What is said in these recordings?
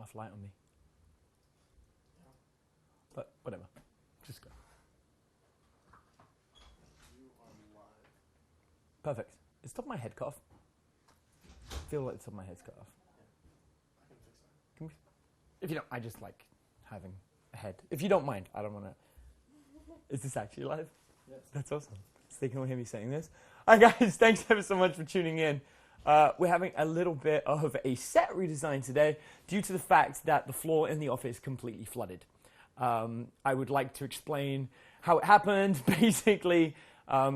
enough light on me. Yeah. But whatever. Just go. You are live. Perfect. Is the top of my head cut off? I feel like the top of my head's cut off. Yeah. I can fix that. If you don't, I just like having a head. If you don't mind, I don't want to. Is this actually live? Yes. That's awesome. So they can all hear me saying this. Hi guys, thanks ever so much for tuning in. We're having a little bit of a set redesign today due to the fact that the floor in the office completely flooded. I would like to explain how it happened. Basically,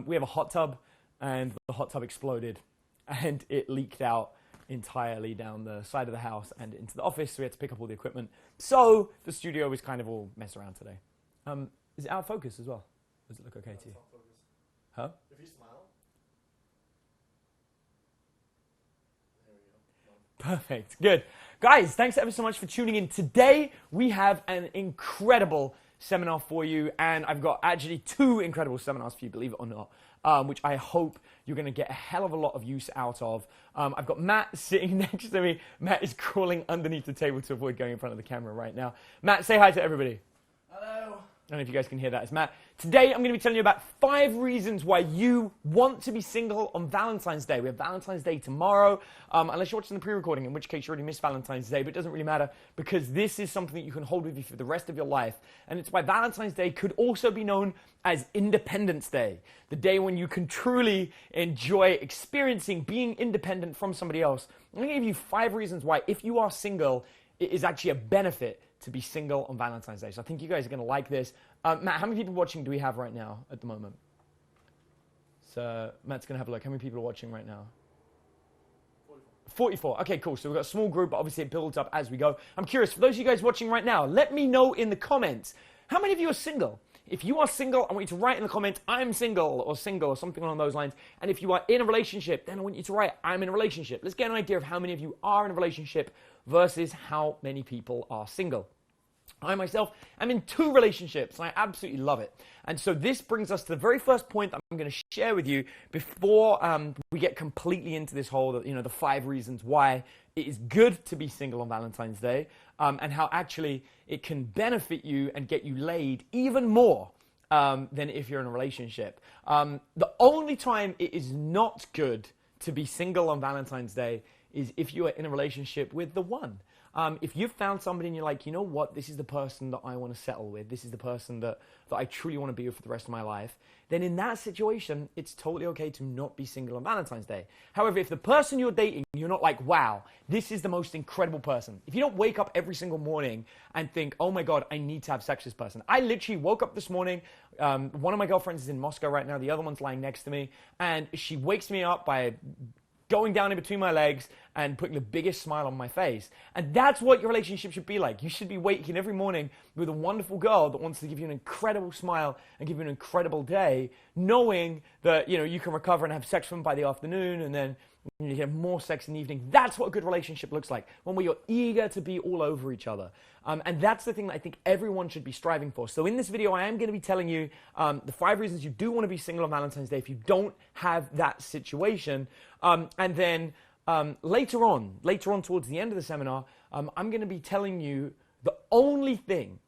we have a hot tub and the hot tub exploded and it leaked out entirely down the side of the house and into the office, so we had to pick up all the equipment. So the studio was kind of all messed around today. Is it out of focus as well? Does it look okay to you? Huh? If you smile. There we go. Perfect. Good. Guys, thanks ever so much for tuning in. Today, we have an incredible seminar for you, and I've got actually 2 incredible seminars for you, believe it or not, which I hope you're going to get a hell of a lot of use out of. I've got Matt sitting next to me. Matt is crawling underneath the table to avoid going in front of the camera right now. Matt, say hi to everybody. Hello. I don't know if you guys can hear that. It's Matt. Today, I'm going to be telling you about 5 reasons why you want to be single on Valentine's Day. We have Valentine's Day tomorrow, unless you're watching the pre-recording, in which case you already missed Valentine's Day, but it doesn't really matter because this is something that you can hold with you for the rest of your life. And it's why Valentine's Day could also be known as Independence Day, the day when you can truly enjoy experiencing being independent from somebody else. I'm going to give you 5 reasons why, if you are single, it is actually a benefit to be single on Valentine's Day. So I think you guys are going to like this. Matt, how many people watching do we have right now at the moment? So Matt's going to have a look. How many people are watching right now? 44. Okay, cool. So we've got a small group, but obviously it builds up as we go. I'm curious, for those of you guys watching right now, let me know in the comments, how many of you are single? If you are single, I want you to write in the comments, I'm single, or something along those lines. And if you are in a relationship, then I want you to write, I'm in a relationship. Let's get an idea of how many of you are in a relationship versus how many people are single. I myself am in 2 relationships, and I absolutely love it. And so this brings us to the very first point that I'm going to share with you before we get completely into this whole, the 5 reasons why it is good to be single on Valentine's Day, and how actually it can benefit you and get you laid even more than if you're in a relationship. The only time it is not good to be single on Valentine's Day is if you are in a relationship with the one. If you've found somebody and you're like, you know what, this is the person that I want to settle with, this is the person that I truly want to be with for the rest of my life, then in that situation, it's totally okay to not be single on Valentine's Day. However, if the person you're dating, you're not like, wow, this is the most incredible person. If you don't wake up every single morning and think, oh my God, I need to have sex with this person. I literally woke up this morning, one of my girlfriends is in Moscow right now, the other one's lying next to me, and she wakes me up by going down in between my legs and putting the biggest smile on my face. And that's what your relationship should be like. You should be waking every morning with a wonderful girl that wants to give you an incredible smile and give you an incredible day, knowing that, you can recover and have sex with them by the afternoon, and then you have more sex in the evening. That's what a good relationship looks like, one where you're eager to be all over each other. And that's the thing that I think everyone should be striving for. So in this video, I am going to be telling you the 5 reasons you do want to be single on Valentine's Day if you don't have that situation. And then later on towards the end of the seminar, I'm going to be telling you the only thing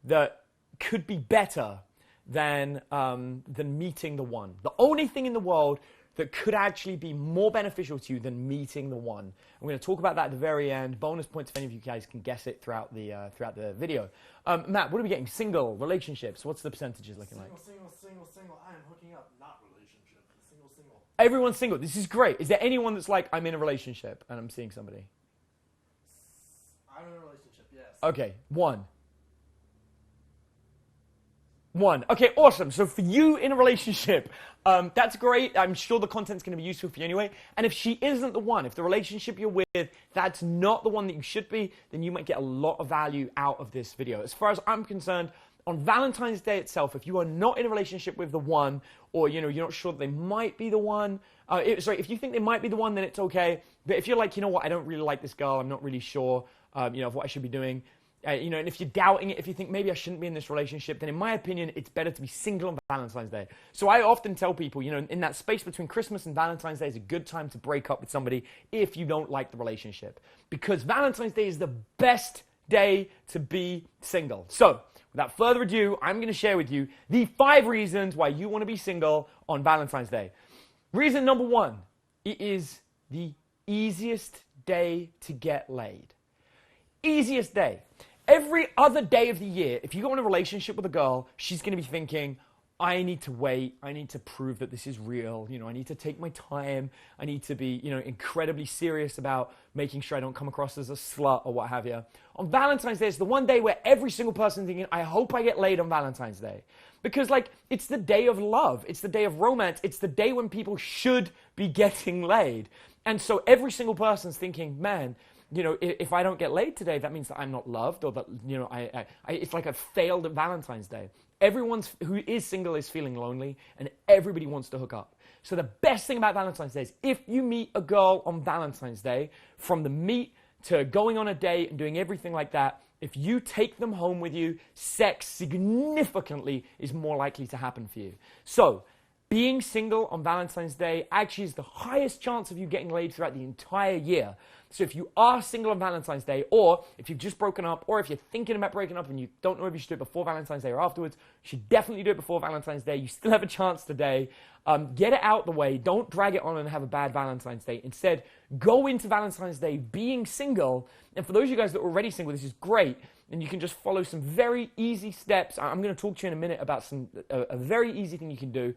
that could be better than meeting the one. The only thing in the world that could actually be more beneficial to you than meeting the one. I'm going to talk about that at the very end. Bonus points if any of you guys can guess it throughout the video. Matt, what are we getting? Single, relationships, what's the percentages looking like? Single. I am hooking up, not relationship. Single. Everyone's single. This is great. Is there anyone that's like, I'm in a relationship and I'm seeing somebody? I'm in a relationship, yes. Okay, one. Okay, awesome. So for you in a relationship, that's great. I'm sure the content's going to be useful for you anyway. And if she isn't the one, if the relationship you're with, that's not the one that you should be, then you might get a lot of value out of this video. As far as I'm concerned, on Valentine's Day itself, if you are not in a relationship with the one, or you're not sure that they might be the one, if you think they might be the one, then it's okay. But if you're like, you know what, I don't really like this girl, I'm not really sure of what I should be doing, You know, and if you're doubting it, if you think maybe I shouldn't be in this relationship, then in my opinion, it's better to be single on Valentine's Day. So I often tell people, you know, in that space between Christmas and Valentine's Day is a good time to break up with somebody if you don't like the relationship. Because Valentine's Day is the best day to be single. So without further ado, I'm going to share with you the 5 reasons why you want to be single on Valentine's Day. Reason number 1, it is the easiest day to get laid. Easiest day. Every other day of the year, if you go in a relationship with a girl, she's going to be thinking, I need to wait. I need to prove that this is real. You know, I need to take my time. I need to be, you know, incredibly serious about making sure I don't come across as a slut or what have you. On Valentine's Day, it's the one day where every single person is thinking, I hope I get laid on Valentine's Day. Because, like, it's the day of love. It's the day of romance. It's the day when people should be getting laid. And so every single person's thinking, man, you know, if I don't get laid today, that means that I'm not loved, or that, you know, it's like I failed at Valentine's Day. Everyone who is single is feeling lonely, and everybody wants to hook up. So the best thing about Valentine's Day is if you meet a girl on Valentine's Day, from the meet to going on a date and doing everything like that, if you take them home with you, sex significantly is more likely to happen for you. So being single on Valentine's Day actually is the highest chance of you getting laid throughout the entire year. So if you are single on Valentine's Day, or if you've just broken up, or if you're thinking about breaking up and you don't know if you should do it before Valentine's Day or afterwards, you should definitely do it before Valentine's Day. You still have a chance today. Get it out the way. Don't drag it on and have a bad Valentine's Day. Instead, go into Valentine's Day being single. And for those of you guys that are already single, this is great. And you can just follow some very easy steps. I'm going to talk to you in a minute about a very easy thing you can do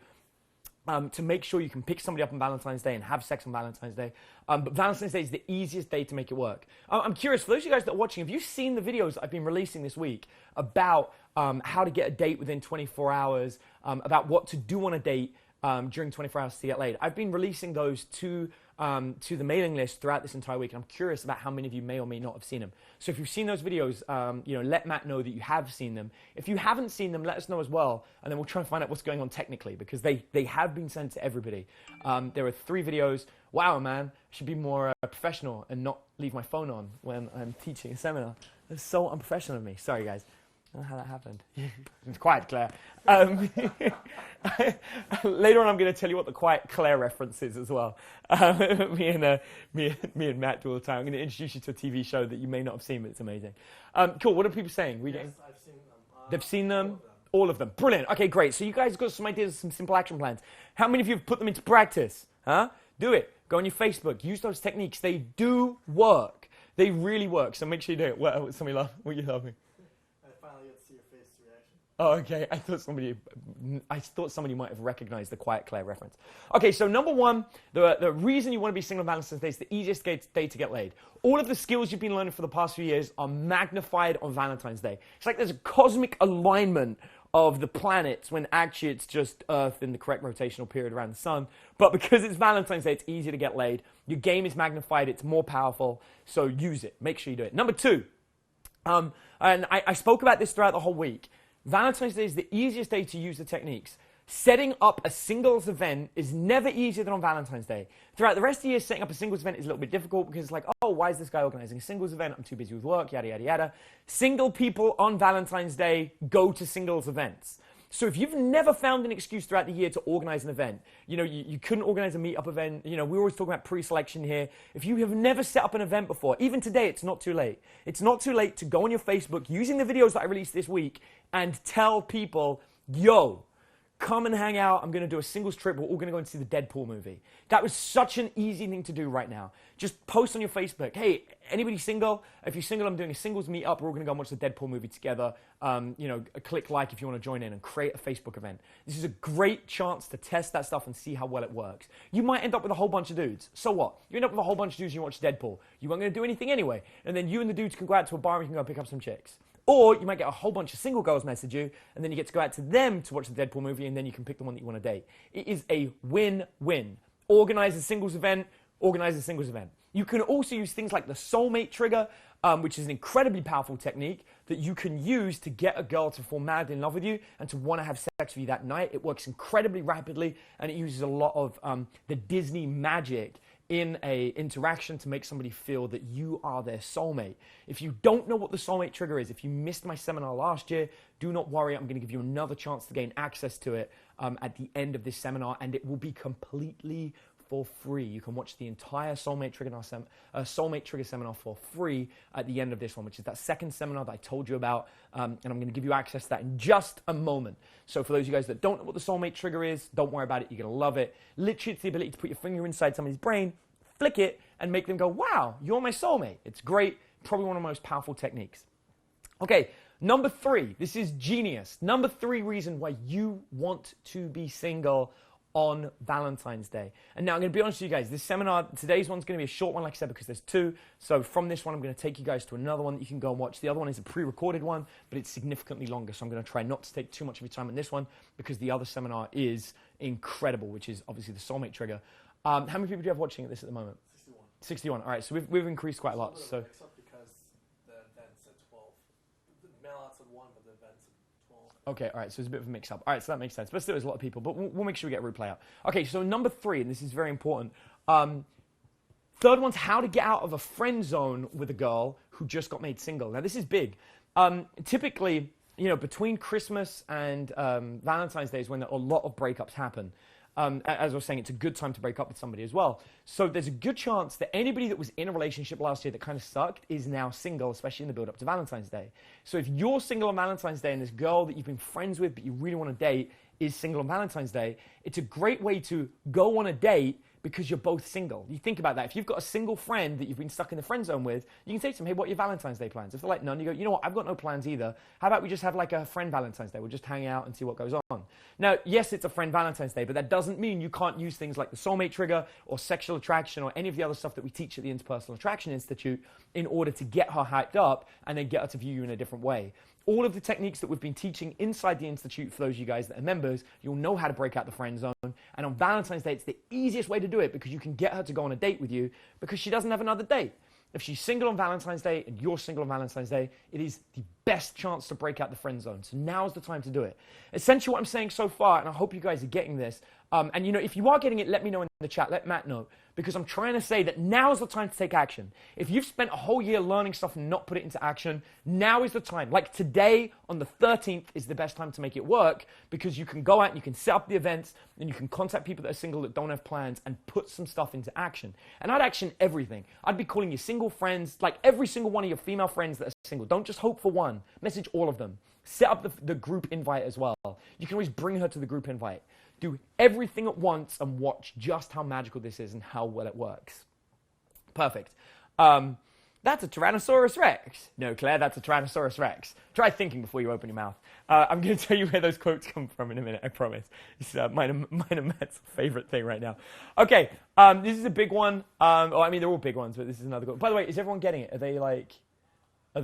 to make sure you can pick somebody up on Valentine's Day and have sex on Valentine's Day. But Valentine's Day is the easiest day to make it work. I'm curious, for those of you guys that are watching, have you seen the videos I've been releasing this week about how to get a date within 24 hours, about what to do on a date during 24 hours to get laid? I've been releasing those to the mailing list throughout this entire week, and I'm curious about how many of you may or may not have seen them. So if you've seen those videos, you know, let Matt know that you have seen them. If you haven't seen them, let us know as well, and then we'll try and find out what's going on technically, because they have been sent to everybody. There are 3 videos. Wow, man, I should be more professional and not leave my phone on when I'm teaching a seminar. That's so unprofessional of me. Sorry, guys. I don't know how that happened. It's quiet, Claire. Later on, I'm going to tell you what the Quiet Claire reference is as well. Me and Matt do all the time. I'm going to introduce you to a TV show that you may not have seen, but it's amazing. Cool. What are people saying? Yes, I've seen them. They've seen them? All of them. Brilliant. Okay, great. So you guys got some ideas, some simple action plans. How many of you have put them into practice? Huh? Do it. Go on your Facebook. Use those techniques. They do work. They really work. So make sure you do it. What are you laughing? Oh, okay. I thought somebody might have recognized the Quiet Claire reference. Okay, so number 1, the reason you want to be single on Valentine's Day is the easiest day to get laid. All of the skills you've been learning for the past few years are magnified on Valentine's Day. It's like there's a cosmic alignment of the planets when actually it's just Earth in the correct rotational period around the sun. But because it's Valentine's Day, it's easier to get laid. Your game is magnified. It's more powerful. So use it. Make sure you do it. Number 2, and I spoke about this throughout the whole week. Valentine's Day is the easiest day to use the techniques. Setting up a singles event is never easier than on Valentine's Day. Throughout the rest of the year, setting up a singles event is a little bit difficult because it's like, oh, why is this guy organizing a singles event? I'm too busy with work, yada, yada, yada. Single people on Valentine's Day go to singles events. So if you've never found an excuse throughout the year to organize an event, you know, you couldn't organize a meetup event, you know, we're always talking about pre-selection here. If you have never set up an event before, even today, it's not too late. It's not too late to go on your Facebook using the videos that I released this week and tell people, yo, come and hang out. I'm going to do a singles trip. We're all going to go and see the Deadpool movie. That was such an easy thing to do right now. Just post on your Facebook, hey, anybody single? If you're single, I'm doing a singles meetup. We're all going to go and watch the Deadpool movie together. You know, click like if you want to join in and create a Facebook event. This is a great chance to test that stuff and see how well it works. You might end up with a whole bunch of dudes. So what? You end up with a whole bunch of dudes and you watch Deadpool. You weren't going to do anything anyway. And then you and the dudes can go out to a bar and you can go pick up some chicks. Or you might get a whole bunch of single girls message you, and then you get to go out to them to watch the Deadpool movie, and then you can pick the one that you want to date. It is a win-win. Organize a singles event, organize a singles event. You can also use things like the Soulmate Trigger, which is an incredibly powerful technique that you can use to get a girl to fall madly in love with you and to want to have sex with you that night. It works incredibly rapidly, and it uses a lot of the Disney magic in a interaction to make somebody feel that you are their soulmate. If you don't know what the Soulmate Trigger is, if you missed my seminar last year, do not worry. I'm going to give you another chance to gain access to it at the end of this seminar, and it will be completely for free. You can watch the entire Soulmate Trigger seminar for free at the end of this one, which is that second seminar that I told you about, and I'm going to give you access to that in just a moment. So for those of you guys that don't know what the Soulmate Trigger is, don't worry about it. You're going to love it. Literally, it's the ability to put your finger inside somebody's brain, flick it, and make them go, wow, you're my soulmate. It's great. Probably one of the most powerful techniques. Okay, number 3. This is genius. Number 3 reason why you want to be single on Valentine's Day. And now I'm going to be honest with you guys, this seminar, today's one's going to be a short one, like I said, because there's 2. So from this one, I'm going to take you guys to another one that you can go and watch. The other one is a pre-recorded one, but it's significantly longer. So I'm going to try not to take too much of your time on this one because the other seminar is incredible, which is obviously the Soulmate Trigger. How many people do you have watching this at the moment? 61. 61. All right, so we've increased quite a lot. So Except because the event's at 12. The mailout's at 1, but the event's at 12. okay, all right, so there's a bit of a mix-up. All right, so that makes sense. But still, there's a lot of people. But we'll make sure we get a replay out. Okay, so number 3, and this is very important. Third one's how to get out of a friend zone with a girl who just got made single. Now, this is big. Typically, between Christmas and Valentine's Day is when a lot of breakups happen. As I was saying, it's a good time to break up with somebody as well. So there's a good chance that anybody that was in a relationship last year that kind of sucked is now single, especially in the build-up to Valentine's Day. So if you're single on Valentine's Day and this girl that you've been friends with but you really want to date is single on Valentine's Day, it's a great way to go on a date because you're both single. You think about that. If you've got a single friend that you've been stuck in the friend zone with, you can say to them, hey, what are your Valentine's Day plans? If they're like, none, you go, you know what, I've got no plans either. How about we just have like a friend Valentine's Day? We'll just hang out and see what goes on. Now, yes, it's a friend Valentine's Day, but that doesn't mean you can't use things like the Soulmate Trigger or sexual attraction or any of the other stuff that we teach at the Interpersonal Attraction Institute in order to get her hyped up and then get her to view you in a different way. All of the techniques that we've been teaching inside the Institute, for those of you guys that are members, you'll know how to break out the friend zone. And on Valentine's Day, it's the easiest way to do it because you can get her to go on a date with you because she doesn't have another date. If she's single on Valentine's Day and you're single on Valentine's Day, it is the best chance to break out the friend zone. So now's the time to do it. Essentially what I'm saying so far, and I hope you guys are getting this, and if you are getting it, let me know in the chat, let Matt know, because I'm trying to say that now's the time to take action. If you've spent a whole year learning stuff and not put it into action, now is the time. Like today on the 13th is the best time to make it work because you can go out and you can set up the events and you can contact people that are single that don't have plans and put some stuff into action. And I'd action everything. I'd be calling your single friends, like every single one of your female friends that are single. Don't just hope for one. Message all of them. Set up the group invite as well. You can always bring her to the group invite. Do everything at once and watch just how magical this is and how well it works. Perfect. That's a Tyrannosaurus Rex. No, Claire, that's a Tyrannosaurus Rex. Try thinking before you open your mouth. I'm going to tell you where those quotes come from in a minute, I promise. It's mine and Matt's favorite thing right now. Okay, this is a big one. They're all big ones, but this is another good one. By the way, is everyone getting it? Are they like... So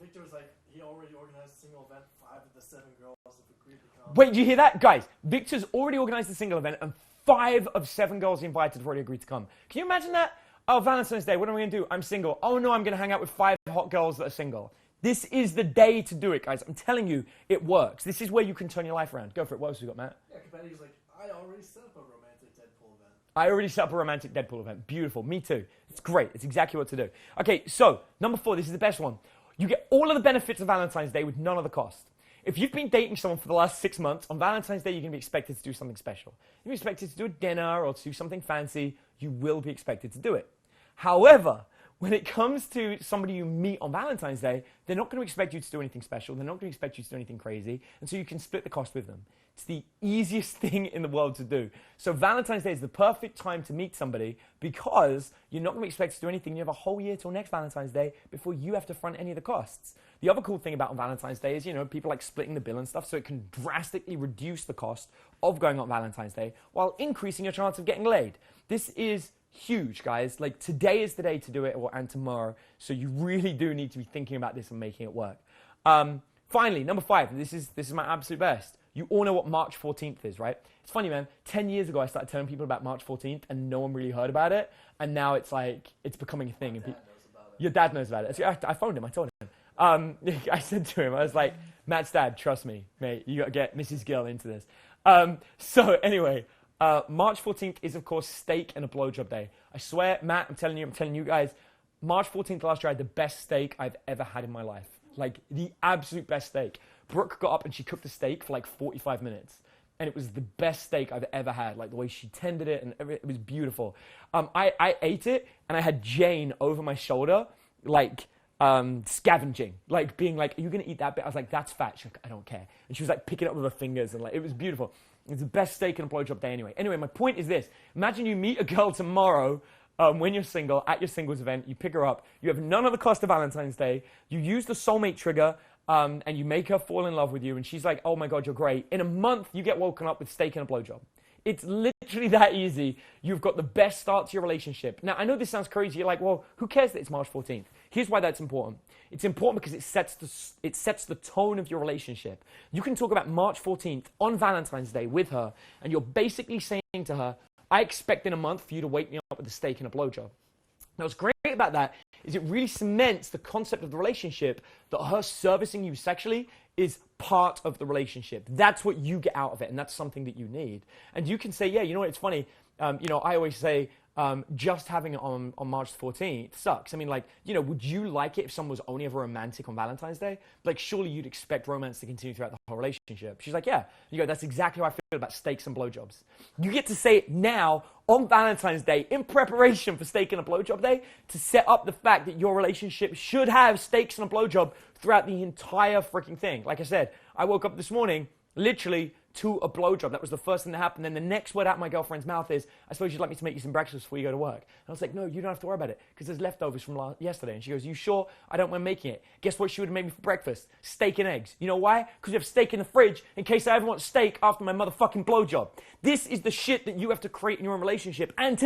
Victor was like, he already organized a single event. 5 of the 7 girls have agreed to come. Wait, did you hear that? Guys, Victor's already organized a single event and 5 of 7 girls he invited have already agreed to come. Can you imagine that? Oh, Valentine's Day, what am I going to do? I'm single. Oh, no, I'm going to hang out with 5 hot girls that are single. This is the day to do it, guys. I'm telling you, it works. This is where you can turn your life around. Go for it. What else have you got, Matt? Yeah, Capetti was like, I already set up a romantic Deadpool event. I already set up a romantic Deadpool event. Beautiful. Me too. It's great. It's exactly what to do. Okay, so number 4, this is the best one. You get all of the benefits of Valentine's Day with none of the cost. If you've been dating someone for the last 6 months, on Valentine's Day, you're going to be expected to do something special. You're expected to do a dinner or to do something fancy. You will be expected to do it. However, when it comes to somebody you meet on Valentine's Day, they're not going to expect you to do anything special. They're not going to expect you to do anything crazy. And so you can split the cost with them. It's the easiest thing in the world to do. So Valentine's Day is the perfect time to meet somebody because you're not going to be expected to do anything. You have a whole year till next Valentine's Day before you have to front any of the costs. The other cool thing about Valentine's Day is, people like splitting the bill and stuff, so it can drastically reduce the cost of going on Valentine's Day while increasing your chance of getting laid. This is huge, guys. Like, today is the day to do it, and tomorrow. So you really do need to be thinking about this and making it work. Finally, number 5. This is my absolute best. You all know what March 14th is, right? It's funny, man. 10 years ago, I started telling people about March 14th, and no one really heard about it. And now it's like, it's becoming a thing. My dad knows about it. Your dad knows about it. I phoned him. I told him. I said to him, I was like, Matt's dad, trust me, mate. You got to get Mrs. Gill into this. So anyway, March 14th is, of course, steak and a blowjob day. I swear, Matt, I'm telling you guys, March 14th last year, I had the best steak I've ever had in my life. Like, the absolute best steak. Brooke got up and she cooked the steak for like 45 minutes. And it was the best steak I've ever had. Like, the way she tended it, and it was beautiful. I ate it, and I had Jane over my shoulder, like, scavenging. Like, being like, are you going to eat that bit? I was like, that's fat. She's like, I don't care. And she was like, picking it up with her fingers, and like, it was beautiful. It's the best steak and a blowjob day anyway. Anyway, my point is this. Imagine you meet a girl tomorrow when you're single, at your singles event, you pick her up, you have none of the cost of Valentine's Day, you use the Soulmate Trigger, and you make her fall in love with you, and she's like, oh my God, you're great. In a month, you get woken up with steak and a blowjob. It's literally that easy. You've got the best start to your relationship. Now, I know this sounds crazy. You're like, well, who cares that it's March 14th? Here's why that's important. It's important because it sets the tone of your relationship. You can talk about March 14th on Valentine's Day with her, and you're basically saying to her, I expect in a month for you to wake me up with a steak and a blowjob. Now, what's great about that is it really cements the concept of the relationship that her servicing you sexually is part of the relationship. That's what you get out of it, and that's something that you need. And you can say, yeah, you know what, it's funny. I always say, just having it on March 14th sucks. I mean, like, would you like it if someone was only ever romantic on Valentine's Day? Like, surely you'd expect romance to continue throughout the whole relationship. She's like, yeah. You go, that's exactly how I feel about steaks and blowjobs. You get to say it now on Valentine's Day in preparation for steak and a blowjob day to set up the fact that your relationship should have steaks and a blowjob throughout the entire freaking thing. Like I said, I woke up this morning literally to a blowjob. That was the first thing that happened. Then the next word out of my girlfriend's mouth is, I suppose you'd like me to make you some breakfast before you go to work. And I was like, no, you don't have to worry about it because there's leftovers from yesterday. And she goes, you sure? I don't mind making it. Guess what she would have made me for breakfast? Steak and eggs. You know why? Because we have steak in the fridge in case I ever want steak after my motherfucking blowjob. This is the shit that you have to create in your own relationship. And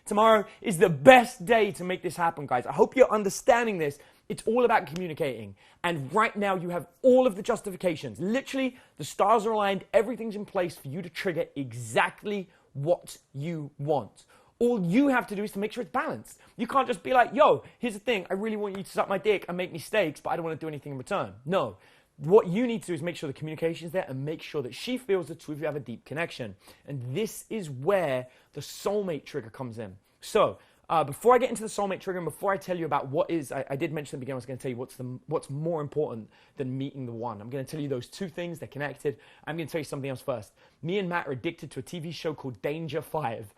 tomorrow is the best day to make this happen, guys. I hope you're understanding this. It's all about communicating. And right now you have all of the justifications. Literally, the stars are aligned. Everything's in place for you to trigger exactly what you want. All you have to do is to make sure it's balanced. You can't just be like, yo, here's the thing. I really want you to suck my dick and make me steaks, but I don't want to do anything in return. No. What you need to do is make sure the communication is there and make sure that she feels the two of you have a deep connection. And this is where the soulmate trigger comes in. So, before I get into the soulmate trigger and before I tell you about what is, I did mention at the beginning, I was going to tell you what's more important than meeting the one. I'm going to tell you those two things, they're connected. I'm going to tell you something else first. Me and Matt are addicted to a TV show called Danger 5.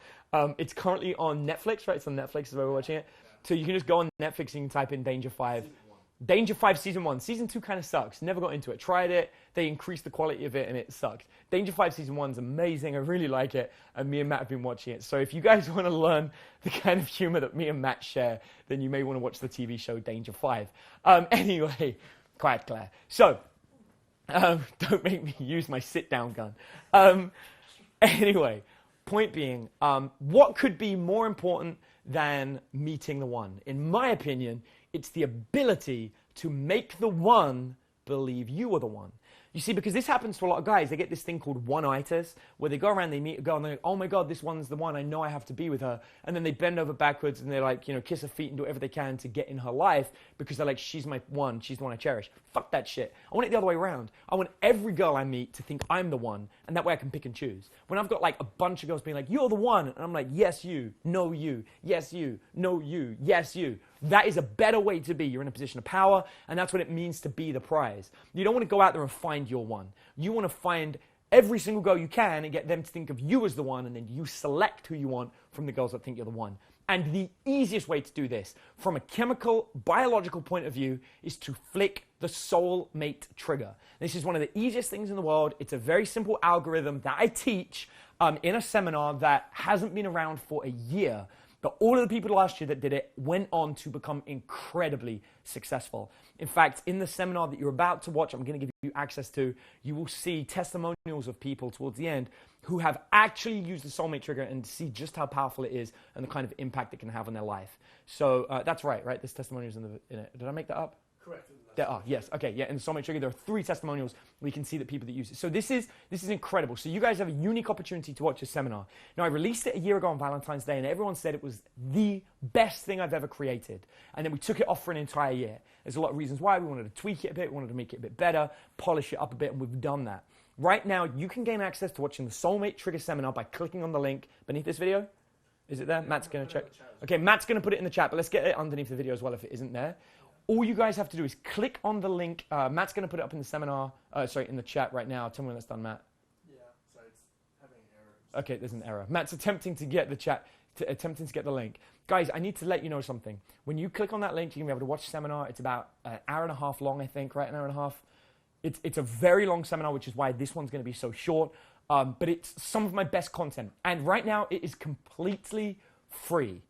It's currently on Netflix, right? It's on Netflix is where we're watching it. So you can just go on Netflix and you can type in Danger 5. Danger 5 Season 1. Season 2 kind of sucks. Never got into it. Tried it. They increased the quality of it and it sucks. Danger 5 Season 1 is amazing. I really like it. And me and Matt have been watching it. So if you guys want to learn the kind of humor that me and Matt share, then you may want to watch the TV show Danger 5. Anyway, quiet, Claire. So, don't make me use my sit-down gun. Anyway, point being, what could be more important than meeting the one? In my opinion, it's the ability to make the one believe you are the one. You see, because this happens to a lot of guys. They get this thing called one-itis, where they go around, they meet a girl, and they're like, oh my God, this one's the one. I know I have to be with her. And then they bend over backwards, and they're like, kiss her feet and do whatever they can to get in her life, because they're like, she's my one. She's the one I cherish. Fuck that shit. I want it the other way around. I want every girl I meet to think I'm the one, and that way I can pick and choose. When I've got like a bunch of girls being like, you're the one, and I'm like, yes, you, no, you, yes, you, no, you, yes, you. That is a better way to be. You're in a position of power, and that's what it means to be the prize. You don't want to go out there and find your one. You want to find every single girl you can and get them to think of you as the one, and then you select who you want from the girls that think you're the one. And the easiest way to do this, from a chemical, biological point of view, is to flick the soulmate trigger. This is one of the easiest things in the world. It's a very simple algorithm that I teach in a seminar that hasn't been around for a year. But all of the people last year that did it went on to become incredibly successful. In fact, in the seminar that you're about to watch, I'm going to give you access to, you will see testimonials of people towards the end who have actually used the soulmate trigger and see just how powerful it is and the kind of impact it can have on their life. So that's right? There's testimonials in it. Did I make that up? Correct. There are, yes. Okay, yeah, in the Soulmate Trigger, there are 3 testimonials. We can see the people that use it. So this is incredible. So you guys have a unique opportunity to watch this seminar. Now, I released it a year ago on Valentine's Day, and everyone said it was the best thing I've ever created. And then we took it off for an entire year. There's a lot of reasons why. We wanted to tweak it a bit. We wanted to make it a bit better, polish it up a bit, and we've done that. Right now, you can gain access to watching the Soulmate Trigger seminar by clicking on the link beneath this video. Is it there? Matt's going to check. Okay, Matt's going to put it in the chat, but let's get it underneath the video as well if it isn't there. All you guys have to do is click on the link. Matt's going to put it up in the seminar, in the chat right now. Tell me when that's done, Matt. Yeah, sorry, it's having an error. Okay, there's an error. Matt's attempting to get the chat, attempting to get the link. Guys, I need to let you know something. When you click on that link, you're going to be able to watch the seminar. It's about an hour and a half long, I think, right? An hour and a half. It's a very long seminar, which is why this one's going to be so short. But it's some of my best content. And right now, it is completely free.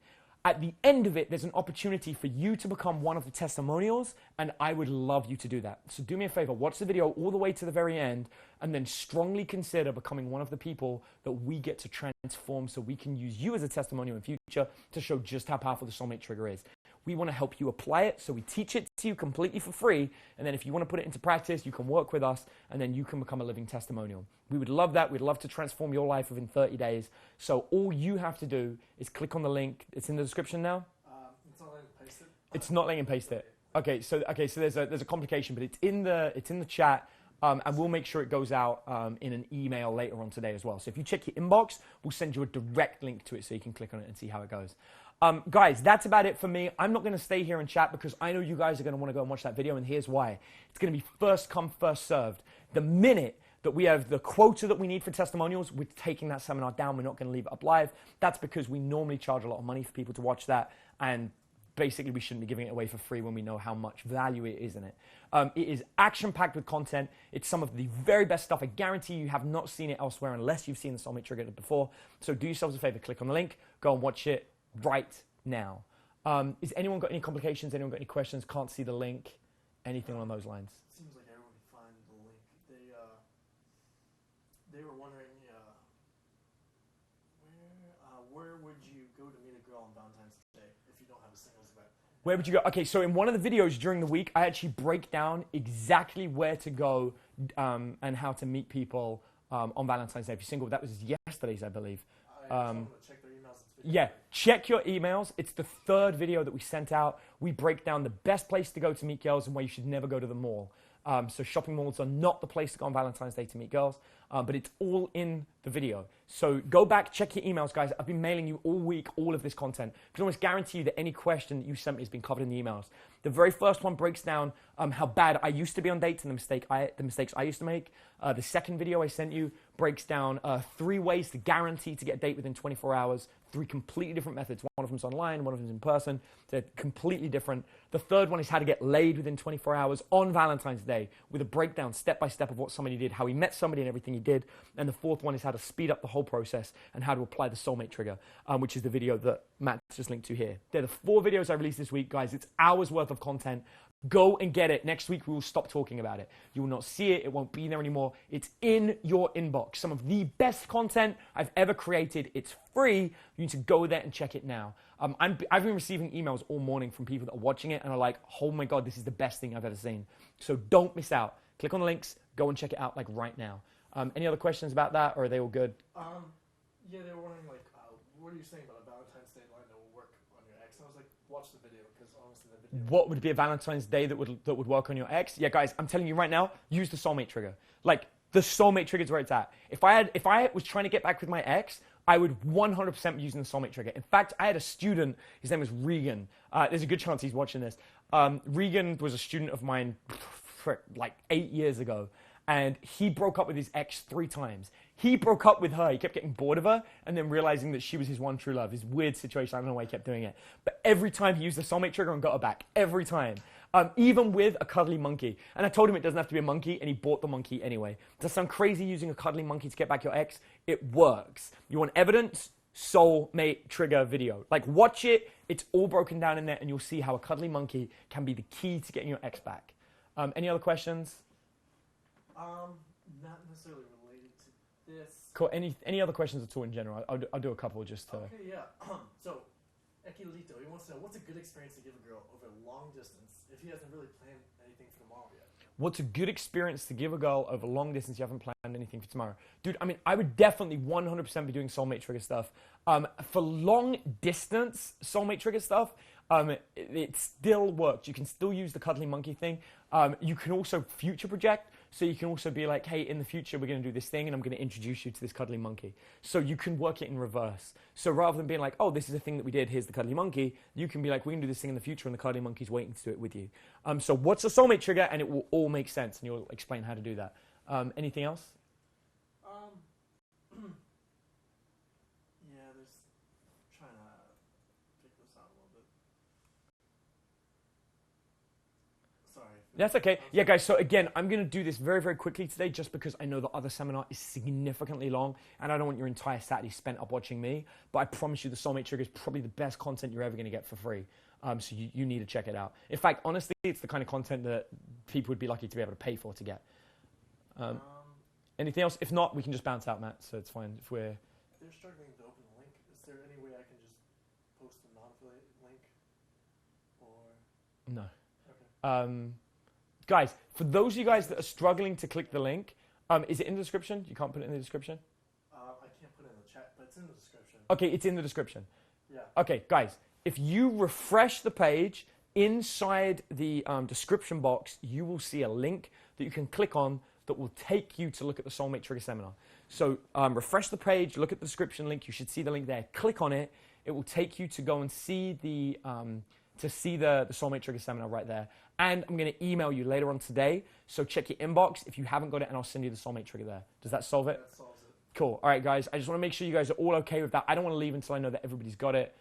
At the end of it, there's an opportunity for you to become one of the testimonials, and I would love you to do that. So do me a favor, watch the video all the way to the very end, and then strongly consider becoming one of the people that we get to transform so we can use you as a testimonial in future to show just how powerful the Soulmate Trigger is. We want to help you apply it, so we teach it to you completely for free, and then if you want to put it into practice, you can work with us, and then you can become a living testimonial. We would love that. We'd love to transform your life within 30 days. So all you have to do is click on the link. It's in the description now? It's not letting me paste it. It's not letting me paste it. Okay, so there's a complication, but it's in the chat, and we'll make sure it goes out in an email later on today as well. So if you check your inbox, we'll send you a direct link to it so you can click on it and see how it goes. Guys, that's about it for me. I'm not going to stay here and chat because I know you guys are going to want to go and watch that video, and here's why. It's going to be first come, first served. The minute that we have the quota that we need for testimonials, we're taking that seminar down. We're not going to leave it up live. That's because we normally charge a lot of money for people to watch that, and basically we shouldn't be giving it away for free when we know how much value it is in it. It is action-packed with content. It's some of the very best stuff. I guarantee you have not seen it elsewhere unless you've seen the Soulmate Trigger before. So do yourselves a favor, click on the link, go and watch it right now. Is anyone got any complications? Anyone got any questions? Can't see the link? Anything along those lines? Seems like everyone can find the link. They were wondering where would you go to meet a girl on Valentine's Day if you don't have a singles event? Where would you go? Okay, so in one of the videos during the week, I actually break down exactly where to go and how to meet people on Valentine's Day if you're single. That was yesterday's, I believe. I told them to check their emails. Yeah, check your emails. It's the third video that we sent out. We break down the best place to go to meet girls and why you should never go to the mall. So shopping malls are not the place to go on Valentine's Day to meet girls, but it's all in the video. So go back, check your emails, guys. I've been mailing you all week all of this content. I can almost guarantee you that any question that you sent me has been covered in the emails. The very first one breaks down how bad I used to be on dates and the mistakes I used to make. The second video I sent you breaks down 3 ways to guarantee to get a date within 24 hours. 3 completely different methods. One of them's online, one of them's in person. They're completely different. The third one is how to get laid within 24 hours on Valentine's Day with a breakdown step by step of what somebody did, how he met somebody and everything he did. And the fourth one is how to speed up the whole process and how to apply the Soulmate Trigger, which is the video that Matt just linked to here. They're the 4 videos I released this week, guys. It's hours worth of content. Go and get it. Next week, we will stop talking about it. You will not see it. It won't be there anymore. It's in your inbox. Some of the best content I've ever created. It's free. You need to go there and check it now. I've been receiving emails all morning from people that are watching it and are like, oh my God, this is the best thing I've ever seen. So don't miss out. Click on the links. Go and check it out like right now. Any other questions about that, or are they all good? Yeah, they were wondering, like, what are you saying about a Valentine's Day line that will work on your ex? And I was like, watch the video, because honestly, the video... What would be a Valentine's Day that would work on your ex? Yeah, guys, I'm telling you right now, use the Soulmate Trigger. Like, the Soulmate Trigger is where it's at. If I was trying to get back with my ex, I would 100% be using the Soulmate Trigger. In fact, I had a student, his name was Regan. There's a good chance he's watching this. Regan was a student of mine like 8 years ago, and he broke up with his ex 3 times. He broke up with her. He kept getting bored of her and then realizing that she was his one true love. His weird situation. I don't know why he kept doing it. But every time he used the Soulmate Trigger and got her back. Every time. Even with a cuddly monkey. And I told him it doesn't have to be a monkey, and he bought the monkey anyway. Does that sound crazy using a cuddly monkey to get back your ex? It works. You want evidence? Soulmate Trigger video. Like, watch it. It's all broken down in there, and you'll see how a cuddly monkey can be the key to getting your ex back. Any other questions? Not necessarily related to this. Cool. Any other questions at all in general? I'll do a couple just to... Okay, yeah. So, Ekilito, he wants to know, what's a good experience to give a girl over long distance if he hasn't really planned anything for tomorrow yet? What's a good experience to give a girl over long distance you haven't planned anything for tomorrow? Dude, I mean, I would definitely 100% be doing Soulmate Trigger stuff. For long distance Soulmate Trigger stuff, it still works. You can still use the cuddly monkey thing. You can also future project. So you can also be like, hey, in the future, we're going to do this thing and I'm going to introduce you to this cuddly monkey. So you can work it in reverse. So rather than being like, oh, this is a thing that we did, here's the cuddly monkey, you can be like, we can do this thing in the future and the cuddly monkey's waiting to do it with you. So what's a soulmate trigger? And it will all make sense and you'll explain how to do that. Anything else? Yeah, there's trying to pick this out a little bit. Sorry. That's okay. Yeah, guys, so again, I'm going to do this very, very quickly today just because I know the other seminar is significantly long and I don't want your entire Saturday spent up watching me. But I promise you the Soulmate Trigger is probably the best content you're ever going to get for free. So you need to check it out. In fact, honestly, it's the kind of content that people would be lucky to be able to pay for to get. Anything else? If not, we can just bounce out, Matt, so it's fine. If they're struggling to open the link, is there any way I can just post a non-affiliate link? Or... No. Okay. Guys, for those of you guys that are struggling to click the link, is it in the description? You can't put it in the description? I can't put it in the chat, but it's in the description. Okay, it's in the description. Yeah. Okay, guys, if you refresh the page, inside the description box, you will see a link that you can click on that will take you to look at the Soulmate Trigger seminar. So refresh the page, look at the description link. You should see the link there. Click on it. It will take you to go and see the Soulmate Trigger seminar right there. And I'm going to email you later on today. So check your inbox if you haven't got it, and I'll send you the Soulmate Trigger there. Does that solve it? That solves it. Cool. All right, guys. I just want to make sure you guys are all okay with that. I don't want to leave until I know that everybody's got it.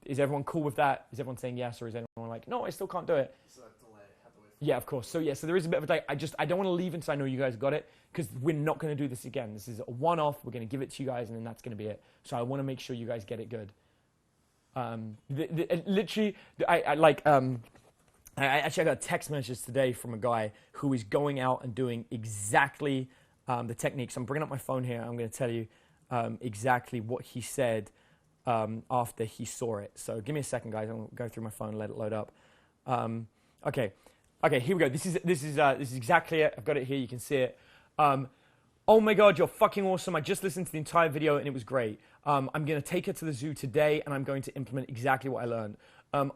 Is everyone cool with that? Is everyone saying yes, or is everyone like, no, I still can't do it? So delay. Have to wait for Yeah, of course. So so there is a bit of a delay. I don't want to leave until I know you guys got it, because we're not going to do this again. This is a one-off. We're going to give it to you guys, and then that's going to be it. So I want to make sure you guys get it good. I got a text message today from a guy who is going out and doing exactly the techniques. I'm bringing up my phone here. I'm going to tell you exactly what he said after he saw it. So give me a second, guys. I'm going to go through my phone and let it load up. Okay, here we go. This is exactly it. I've got it here. You can see it. Oh my God, you're fucking awesome. I just listened to the entire video and it was great. I'm going to take her to the zoo today and I'm going to implement exactly what I learned.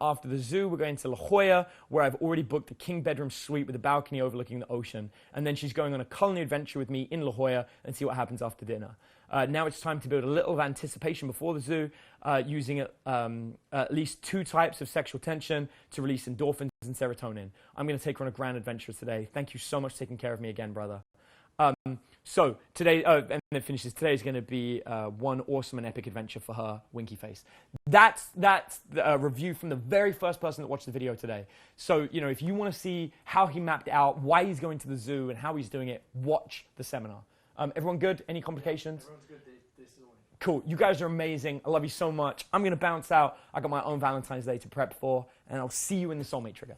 After the zoo, we're going to La Jolla, where I've already booked a king bedroom suite with a balcony overlooking the ocean. And then she's going on a culinary adventure with me in La Jolla and see what happens after dinner. Now it's time to build a little of anticipation before the zoo, using at least 2 types of sexual tension to release endorphins and serotonin. I'm going to take her on a grand adventure today. Thank you so much for taking care of me again, brother. So today, and then it finishes. Today is going to be one awesome and epic adventure for her, Winky Face. That's the review from the very first person that watched the video today. So, if you want to see how he mapped out, why he's going to the zoo, and how he's doing it, watch the seminar. Everyone good? Any complications? Everyone's good. They still win. Cool. You guys are amazing. I love you so much. I'm going to bounce out. I got my own Valentine's Day to prep for, and I'll see you in the Soulmate Trigger.